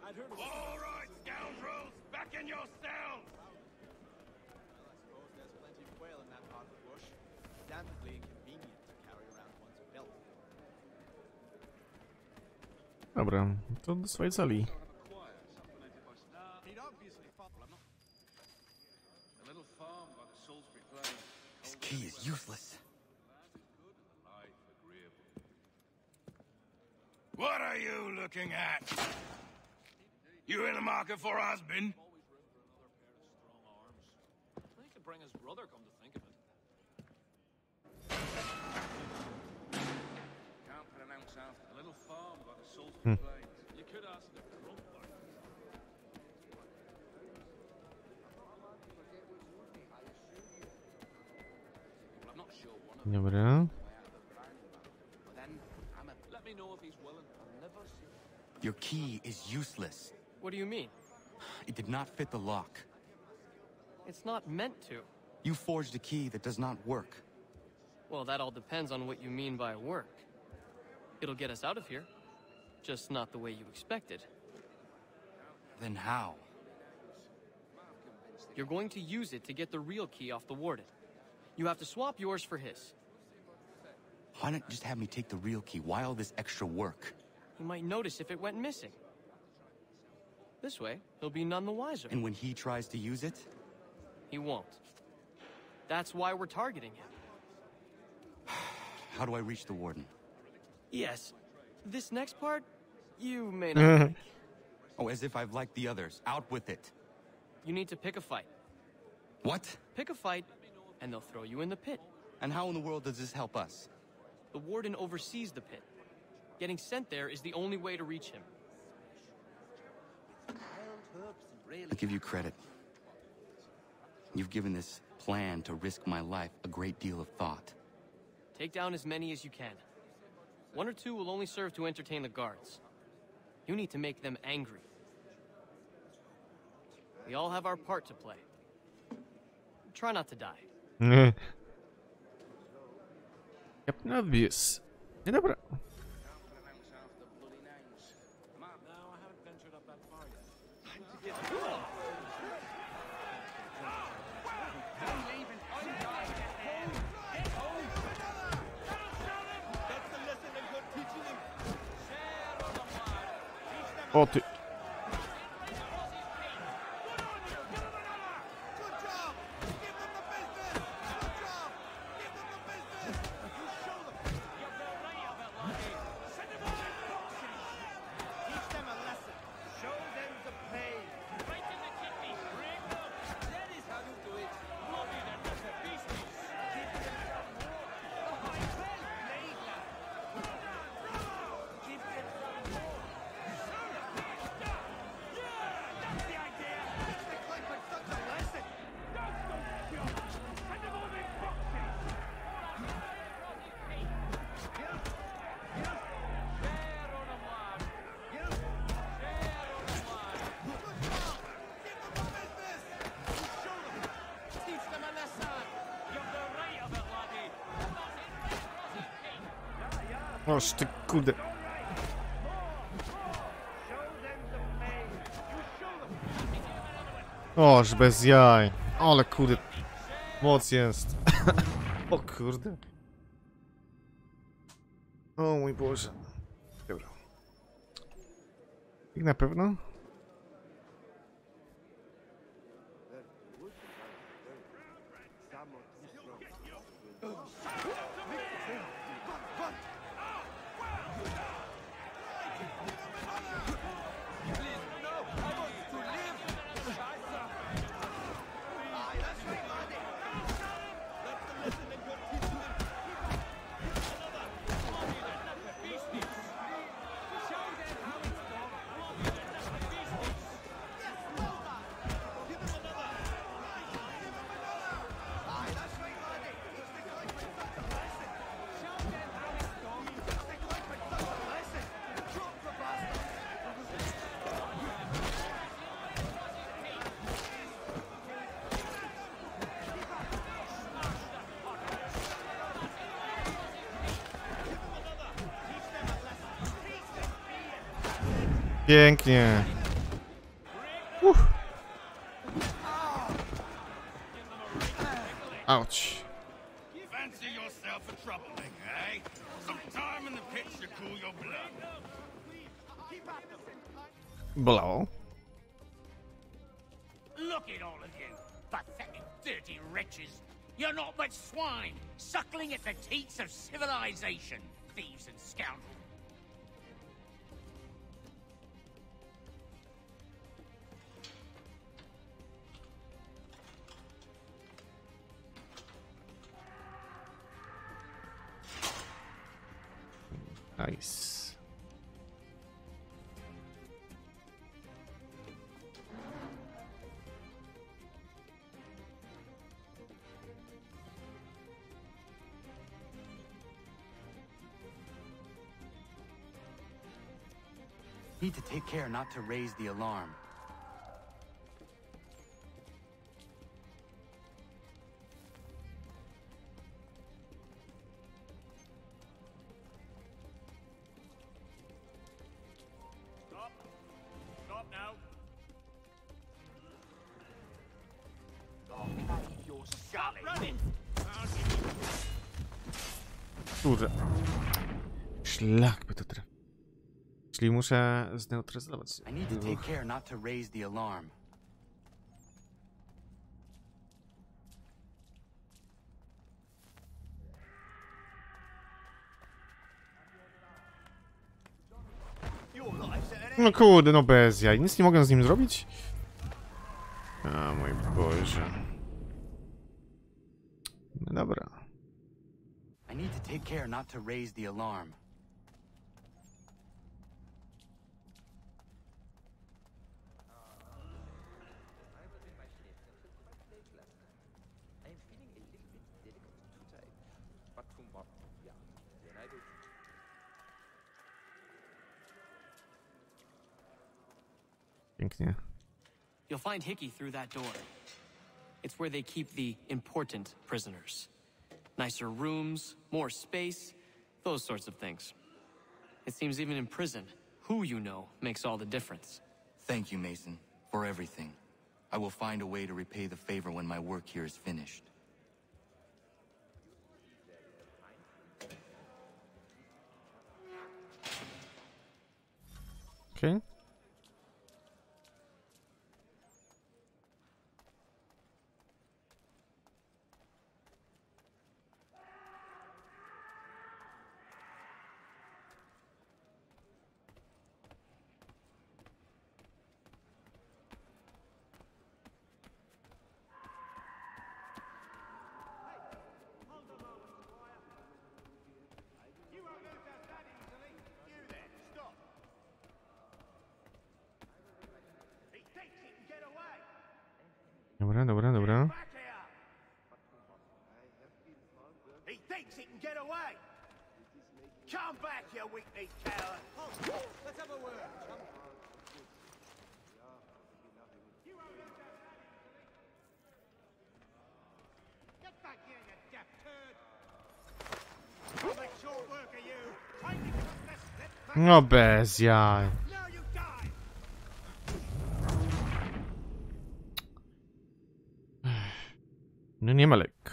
All right, scoundrels, back in your cells. Dobra, to do swojej celi. This key is useless. What are you looking at? You in the market for a husband? I could bring his brother, come to think of it. Can't pronounce after. A little farm by the Salisbury Plains. You could ask the crump. I'm not sure one of Dobra. Let me know if he's willing. Your key is useless. What do you mean? It did not fit the lock. It's not meant to. You forged a key that does not work. Well, that all depends on what you mean by work. It'll get us out of here. Just not the way you expected. Then how? You're going to use it to get the real key off the warden. You have to swap yours for his. Why not just have me take the real key? Why all this extra work? He might notice if it went missing. This way, he'll be none the wiser. And when he tries to use it? He won't. That's why we're targeting him. How do I reach the warden? Yes. This next part, you may not like. Oh, as if I've liked the others. Out with it. You need to pick a fight. What? Pick a fight, and they'll throw you in the pit. And how in the world does this help us? The warden oversees the pit. Getting sent there is the only way to reach him. I give you credit. You've given this plan to risk my life a great deal of thought. Take down as many as you can. One or two will only serve to entertain the guards. You need to make them angry. We all have our part to play. Try not to die. Captain Obvious. No dobra. O ty. Oż ty kurde. Oż bez jaj. Ale kurde. Moc jest. O kurde. O mój Boże. Dobra. I na pewno? Pięknie. Auć. Fancy yourself a troublemaker, eh? Some time in the pits to cool your blood. Bolało. Look at all of you, pathetic, dirty wretches. You're not but swine, suckling at the teats of civilization, thieves and scoundrels. Nice. Need to take care not to raise the alarm. Stop. Stop now. Okay, you're scully. Running. Kurde. Szlak by to trafił. Czyli muszę zneutralizować. I need to take care not to raise the alarm. No kurde, no bez jaj. Nic nie mogę z nim zrobić? A mój Boże. No dobra. I need to take care not to raise the alarm. Pięknie. You'll find Hickey through that door. It's where they keep the important prisoners. Nicer rooms, more space, those sorts of things. It seems even in prison, who you know makes all the difference. Thank you, Mason, for everything. I will find a way to repay the favor when my work here is finished. Okay. Dobra, dobra, dobra. He thinks he can get away. Come back, you weak-kneed coward. Let's have a word. Get back here, you deaf turd. I'll make short work of you. Take it from this slip back. No bez jaj. Now you die. No nie ma lekko.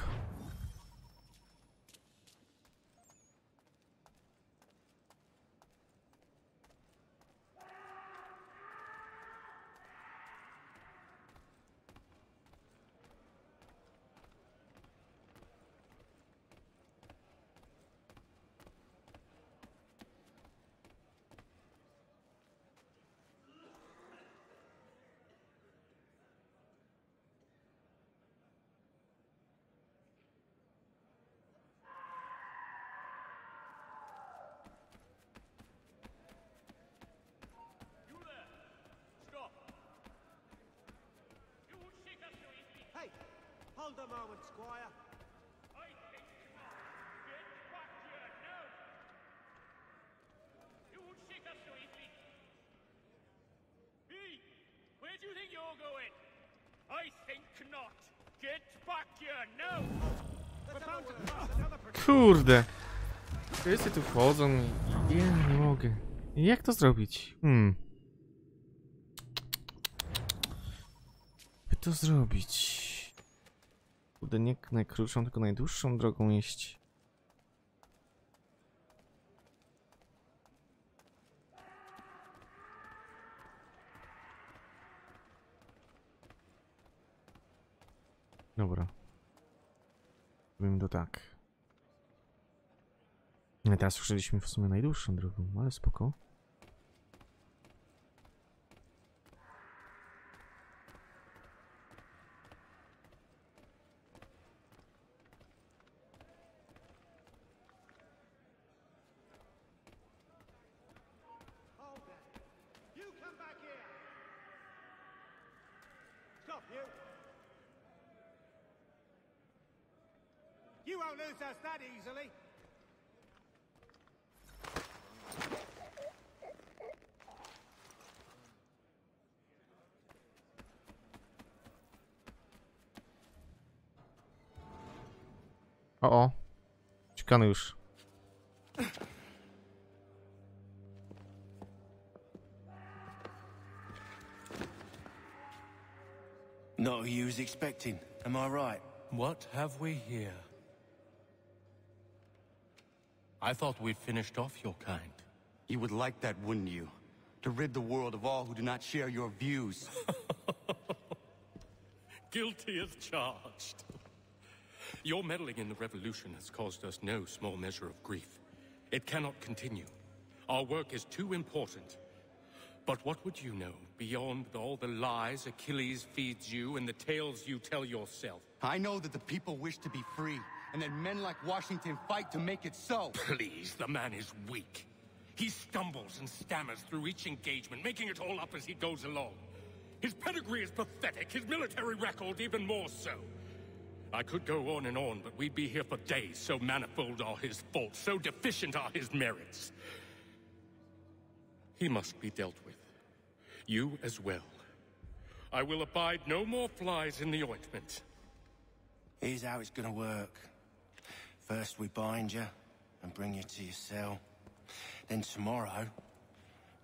Hold a moment, Squire. I think get back here now. You won't shake us so easily. Hey, where do you think you're going? I think not. Get back here now. We're bound to cross another Kurde. Wszyscy tu wchodzą i ja nie mogę. Jak to zrobić? Jak to zrobić? Kurde, nie najkrótszą, tylko najdłuższą drogą iść. Dobra. Robimy to tak. No teraz słyszeliśmy w sumie najdłuższą drogą, ale spoko. You won't lose us that easily. O. Czekany już. Not who you was expecting, am I right? What have we here? I thought we'd finished off your kind. You would like that, wouldn't you? To rid the world of all who do not share your views. Guilty as charged. Your meddling in the revolution has caused us no small measure of grief. It cannot continue. Our work is too important. But what would you know beyond all the lies Achilles feeds you and the tales you tell yourself? I know that the people wish to be free, and that men like Washington fight to make it so. Please, the man is weak. He stumbles and stammers through each engagement, making it all up as he goes along. His pedigree is pathetic, his military record even more so. I could go on and on, but we'd be here for days, so manifold are his faults, so deficient are his merits. He must be dealt with. You as well. I will abide no more flies in the ointment. Here's how it's gonna work. First we bind you and bring you to your cell. Then tomorrow,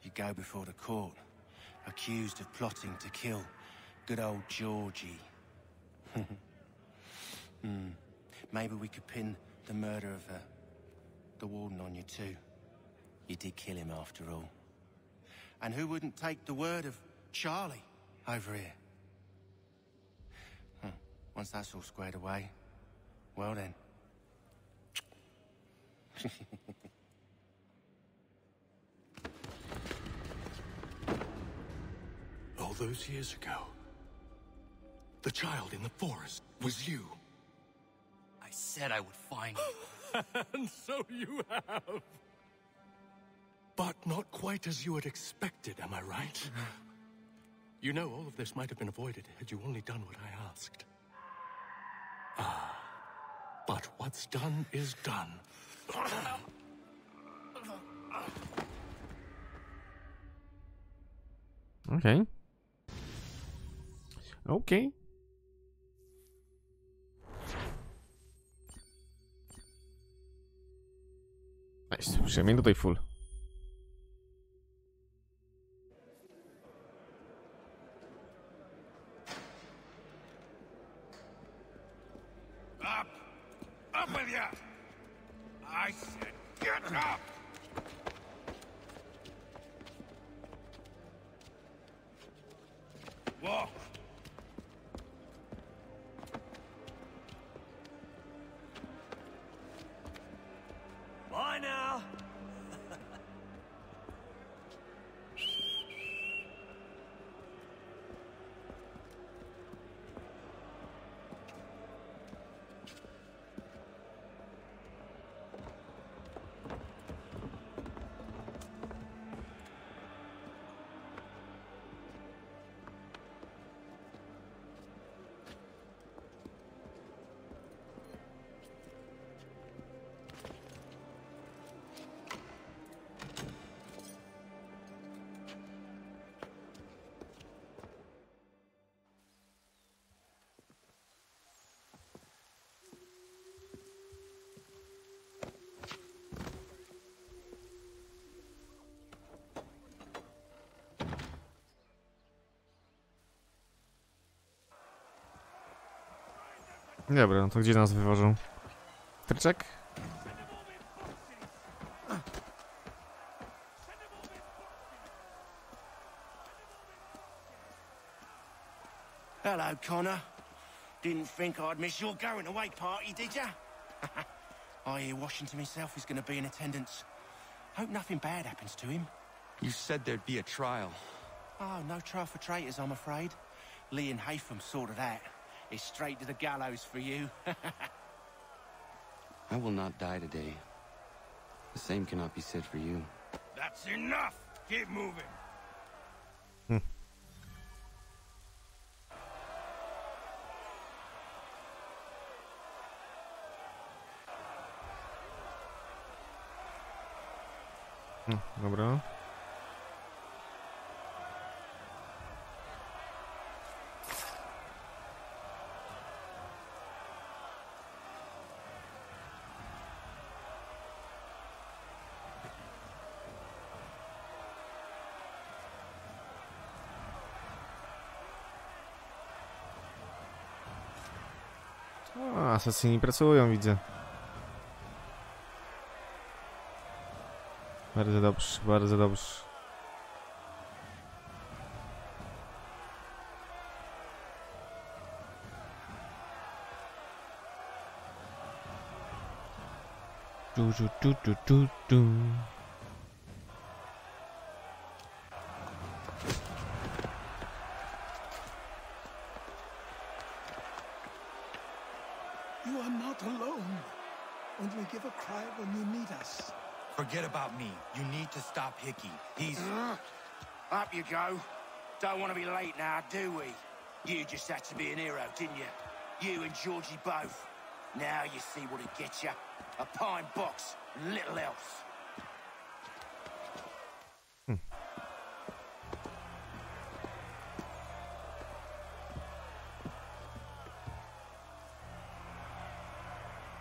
you go before the court, accused of plotting to kill good old Georgie. Maybe we could pin the murder of the warden on you too. You did kill him after all. And who wouldn't take the word of Charlie over here? Once that's all squared away, well then. All those years ago, the child in the forest was you. I said I would find you. And so you have. But not quite as you had expected, am I right? You know, all of this might have been avoided had you only done what I asked. Ah, but what's done is done. Okay. Okay. Nice, przynajmniej tutaj full. Up! Up with you! I said get up! Walk! Bye now. Dobra, no to gdzie nas wywożą? Tryczek? Hello, Connor. Didn't think I'd miss your going away party, did ya? I hear Washington himself is going to be in attendance. Hope nothing bad happens to him. You said there'd be a trial. Oh, no trial for traitors, I'm afraid. Lee and Haytham sorted that. It's straight to the gallows for you. I will not die today. The same cannot be said for you. That's enough! Keep moving! Dobra. O, asasyni pracują, widzę. Bardzo dobrze, bardzo dobrze. Du. You are not alone. Only give a cry when you need us. Forget about me. You need to stop Hickey. He's... Up you go. Don't want to be late now, do we? You just had to be an hero, didn't you? You and Georgie both. Now you see what it gets you. A pine box, little else.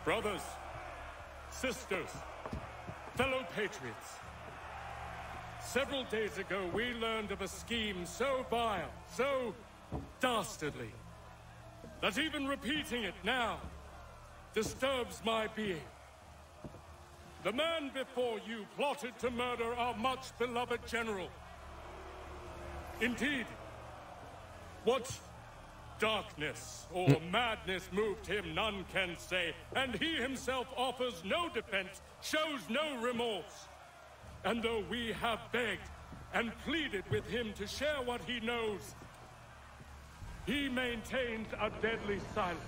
Brothers, sisters, fellow patriots. Several days ago, we learned of a scheme so vile, so dastardly, that even repeating it now disturbs my being. The man before you plotted to murder our much-beloved general. Indeed, what darkness or madness moved him, none can say, and he himself offers no defense, shows no remorse. And though we have begged and pleaded with him to share what he knows, he maintains a deadly silence.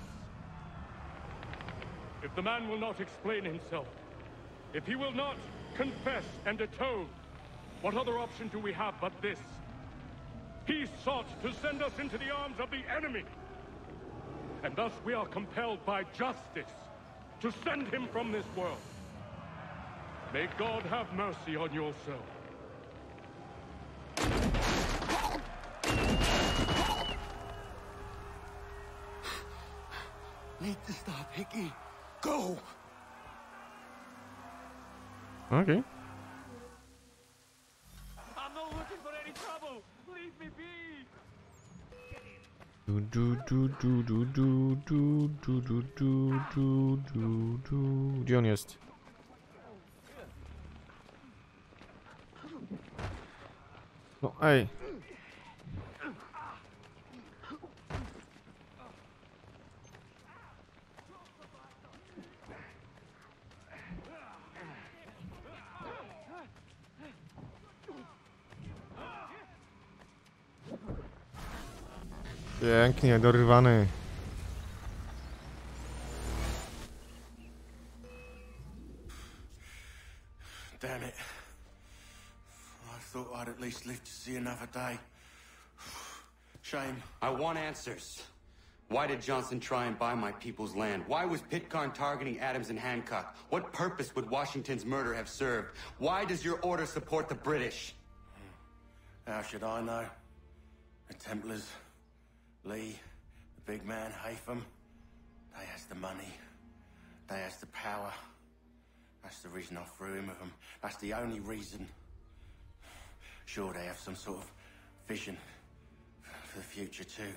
If the man will not explain himself, if he will not confess and atone, what other option do we have but this? He sought to send us into the arms of the enemy. And thus we are compelled by justice to send him from this world. May God have mercy on your soul. Need to stop, Hickey. Go! Okay. I'm not looking for any trouble. Leave me be. Gdzie on jest? No ej. Pięknie, dorywany. Damn it. I thought I'd at least live to see another day. Shame. I want answers. Why did Johnson try and buy my people's land? Why was Pitcairn targeting Adams and Hancock? What purpose would Washington's murder have served? Why does your order support the British? How should I know? The Templars, Lee, the big man, Haytham, they has the money. They has the power. That's the reason I threw in with them. That's the only reason. Sure, they have some sort of vision for the future too.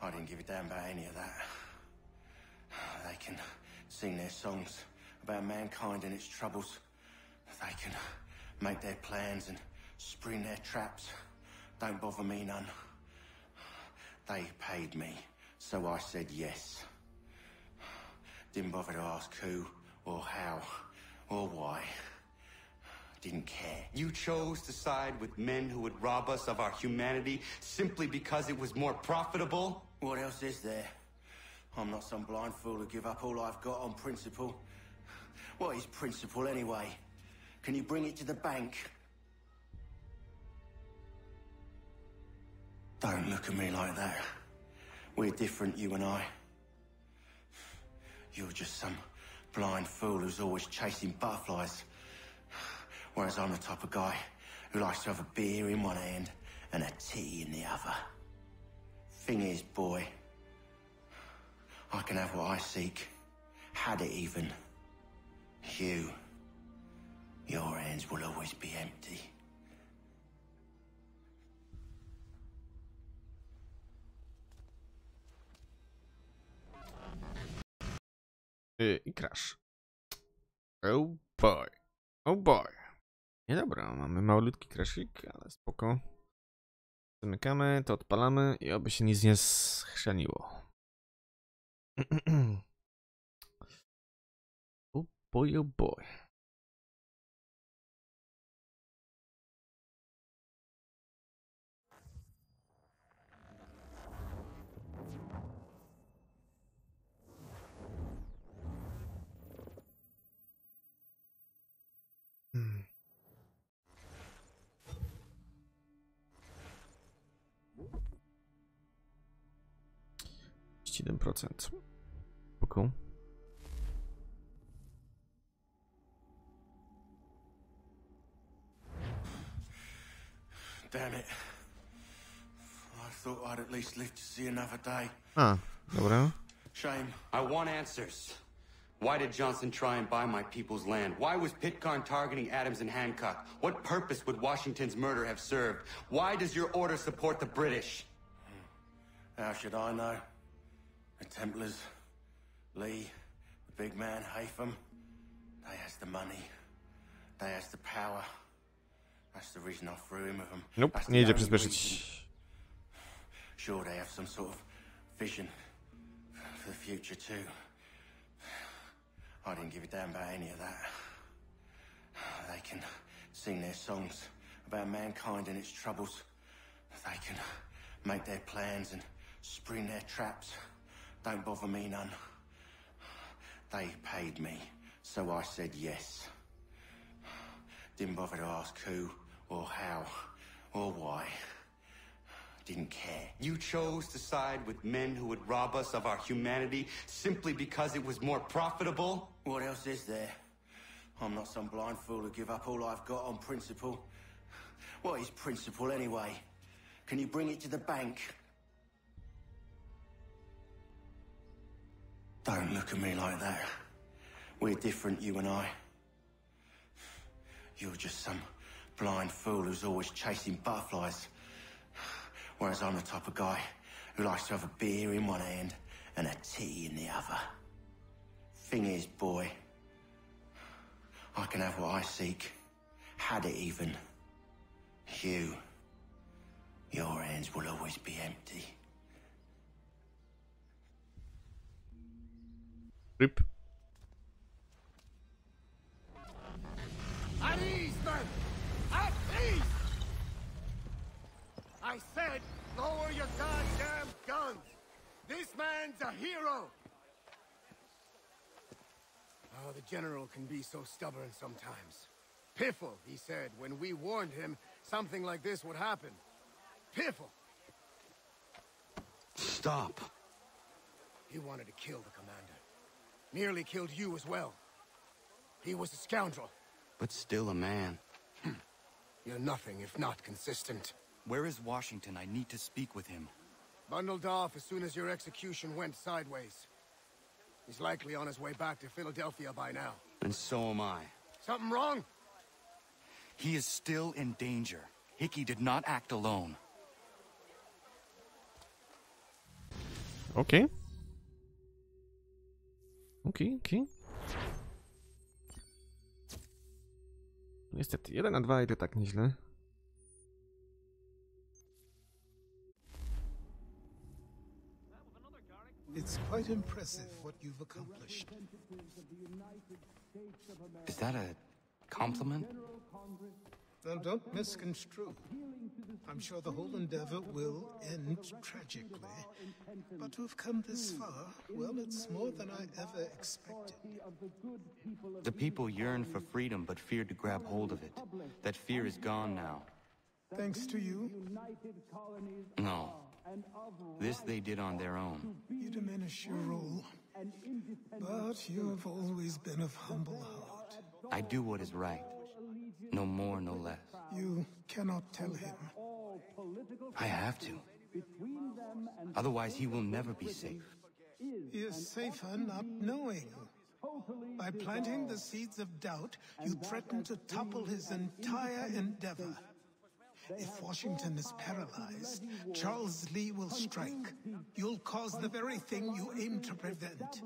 I didn't give a damn about any of that. They can sing their songs about mankind and its troubles. They can make their plans and spring their traps. Don't bother me none. They paid me, so I said yes. Didn't bother to ask who, or how, or why. Didn't care. You chose to side with men who would rob us of our humanity simply because it was more profitable? What else is there? I'm not some blind fool to give up all I've got on principle. What is principle anyway? Can you bring it to the bank? Don't look at me like that. We're different, you and I. You're just some blind fool who's always chasing butterflies. Whereas I'm the type of guy who likes to have a beer in one hand and a tea in the other. Thing is, boy, I can have what I seek. Had it even. Your hands will always be empty. I crash. Oh boy. Oh boy. Nie dobra, mamy malutki craszik, ale spoko. Zamykamy, to odpalamy i oby się nic nie schrzaniło. Oh boy, oh boy. %. Spoko. Damn it. I thought I'd at least live to see another day. A, dobra. Shame. I want answers. Why did Johnson try and buy my people's land? Why was Pitcairn targeting Adams and Hancock? What purpose would Washington's murder have served? Why does your order support the British? How should I know? The Templars, Lee, the big man, Haytham, they has the money. They has the power. That's the reason I threw him with them. Nope, nie idzie przyspieszyć. Sure, they have some sort of vision for the future too. I didn't give a damn about any of that. They can sing their songs about mankind and its troubles. They can make their plans and spring their traps. Don't bother me none. They paid me, so I said yes. Didn't bother to ask who, or how, or why. Didn't care. You chose to side with men who would rob us of our humanity simply because it was more profitable? What else is there? I'm not some blind fool to give up all I've got on principle. What is principle anyway? Can you bring it to the bank? Don't look at me like that. We're different, you and I. You're just some blind fool who's always chasing butterflies. Whereas I'm the type of guy who likes to have a beer in one hand and a tea in the other. Thing is, boy, I can have what I seek. Had it even. Your hands will always be empty. Rip. At ease, men! At ease! I said, lower your goddamn guns! This man's a hero! Oh, the general can be so stubborn sometimes. Piffle, he said, when we warned him something like this would happen. Piffle! Stop. He wanted to kill the commander. Nearly killed you as well. He was a scoundrel. But still a man. You're nothing if not consistent. Where is Washington? I need to speak with him. Bundled off as soon as your execution went sideways. He's likely on his way back to Philadelphia by now. And so am I. Something wrong? He is still in danger. Hickey did not act alone. Okej. Okej. Niestety, 1 na 2 i to tak nieźle. It's quite impressive what you've accomplished. Is that a compliment? Now, don't misconstrue. I'm sure the whole endeavor will end tragically. But to have come this far, well, it's more than I ever expected. The people yearn for freedom but feared to grab hold of it. That fear is gone now. Thanks to you, No. This they did on their own. you diminish your role. But you have always been of humble heart. I do what is right. No more, no less. You cannot tell him. I have to. Otherwise, he will never be safe. He is safer not knowing. By planting the seeds of doubt, you threaten to topple his entire endeavor. If Washington is paralyzed, Charles Lee will strike. You'll cause the very thing you aim to prevent.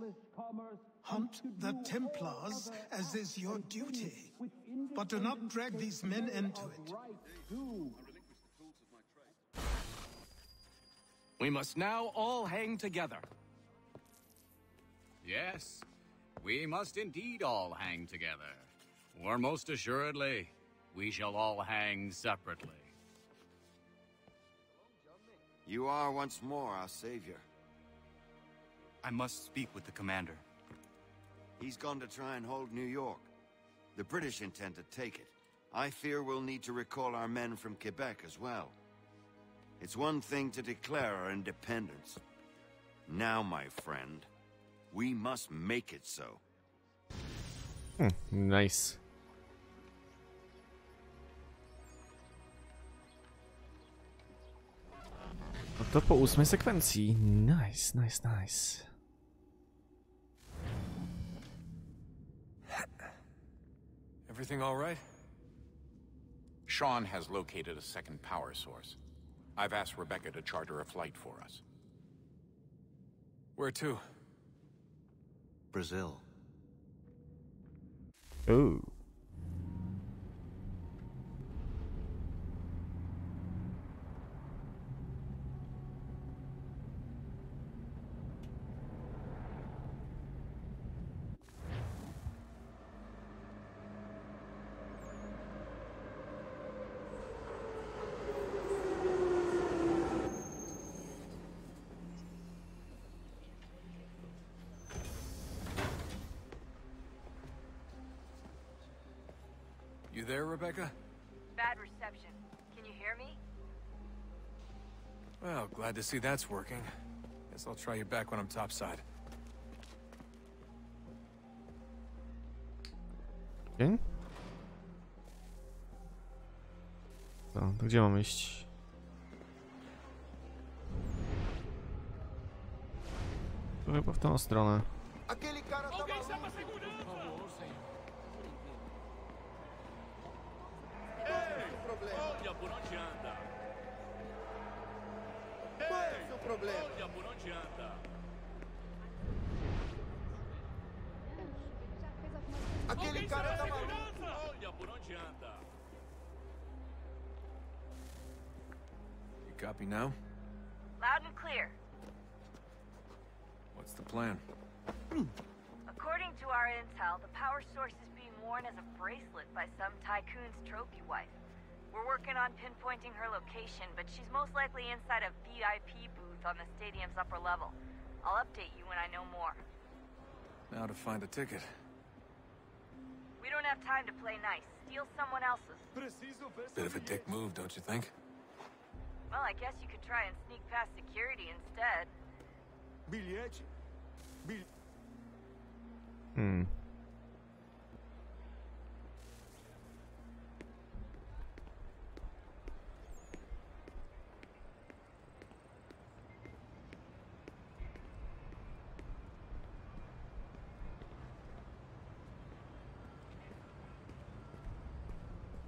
Hunt the Templars, as is your duty. But do not drag these men into it. We must now all hang together. Yes, we must indeed all hang together. Or most assuredly, we shall all hang separately. You are once more our savior. I must speak with the commander. He's gone to try and hold New York. The British intend to take it. I fear we'll need to recall our men from Quebec as well. It's one thing to declare our independence. Now, my friend, we must make it so. Nice. No to po 8 sekwencji. Nice. Everything all right? Sean has located a second power source. I've asked Rebecca to charter a flight for us. Where to? Brazil. Oh. You there, Rebecca? Bad reception. Can you hear me? Well, glad to see that's working. Guess I'll try you back when I'm topside. Okay. No, to gdzie mamy iść? To chyba w tą stronę. Olha por onde anda. Qual é o seu problema? Olha por onde anda. Aquele cara tá maluco. Olha por onde anda. You copy now? Loud and clear. What's the plan? According to our intel, the power source is being worn as a bracelet by some tycoon's trophy wife. We're working on pinpointing her location, but she's most likely inside a VIP booth on the stadium's upper level. I'll update you when I know more. Now to find a ticket. We don't have time to play nice. Steal someone else's. Bit of a dick move, don't you think? Well, I guess you could try and sneak past security instead. Bilhete?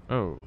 Oh.